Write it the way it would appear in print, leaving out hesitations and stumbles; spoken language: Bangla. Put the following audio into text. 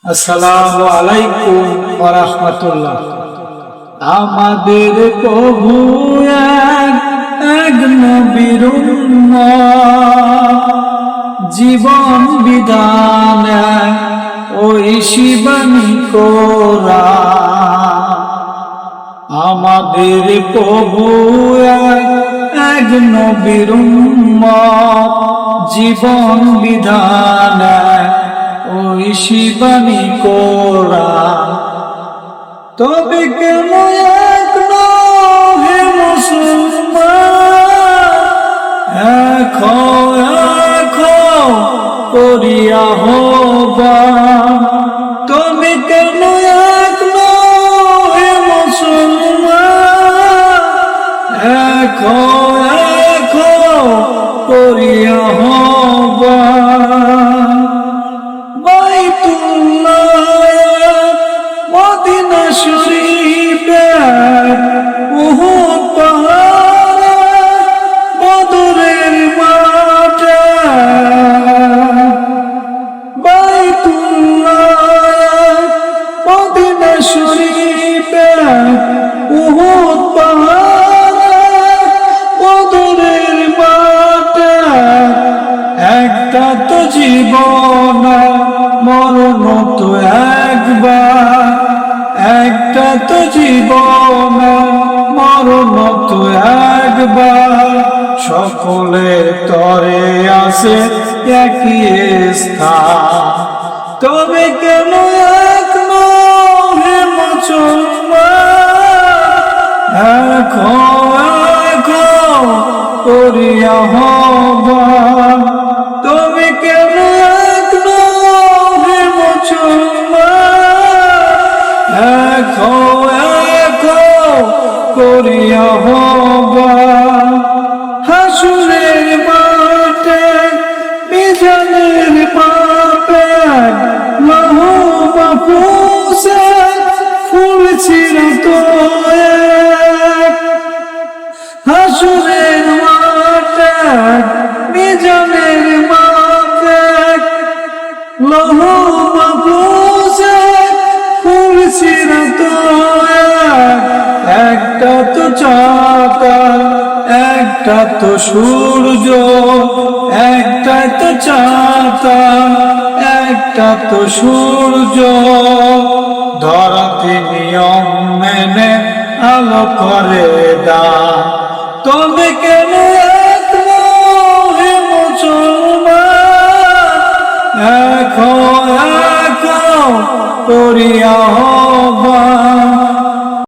আসসালামু আলাইকুম ওয়া রাহমাতুল্লাহ। আমাদের প্রভু এক নবীর উম্মত, জীবন বিধান ওই শিবানী কোরআন। আমাদের প্রভু এক নবীর উম্মত, জীবন বিধান ওই শিবানী কোরআন। তবে কেন এক হে মুসলমান, এখো করিয়া হবান। তবে কেন এক হে মুসলমান, এখো করিয়া হবান। মদিনা শরীফে উহুদ পাহাড়ে বদরের মাঠে, বাইতুল্লাহ মদিনা শরীফে উহুদ পাহাড়ে বদরের মাঠে। একটা তো জীবন, মরণ তো একবার। একটা তো জীবন, মরণ তো একবার। সকলে তরে আসে একই স্থান। তবে কেন এক হে মুসলমান, এখো করিয়া হবান। তবে কেন এক হে মুসলমান, এখো করিয়া হবান। হাসুরের মাঠে মিজানের পাপে লৌহ মাহফুজে ফুল ছিল এক। হাসুরের মাঠে মিজানের পাপে লৌহ মাহফুজে ফুল ছিল এক। একটা তো চাঁদা, একটা তো সূর্য, একটা তো চাঁদা, একটা তো সূর্য। ধরাতে নিয়ম মেনে আলো করে দান। তবে কেন এক হে মুসলমান, এখো করিয়া হবান।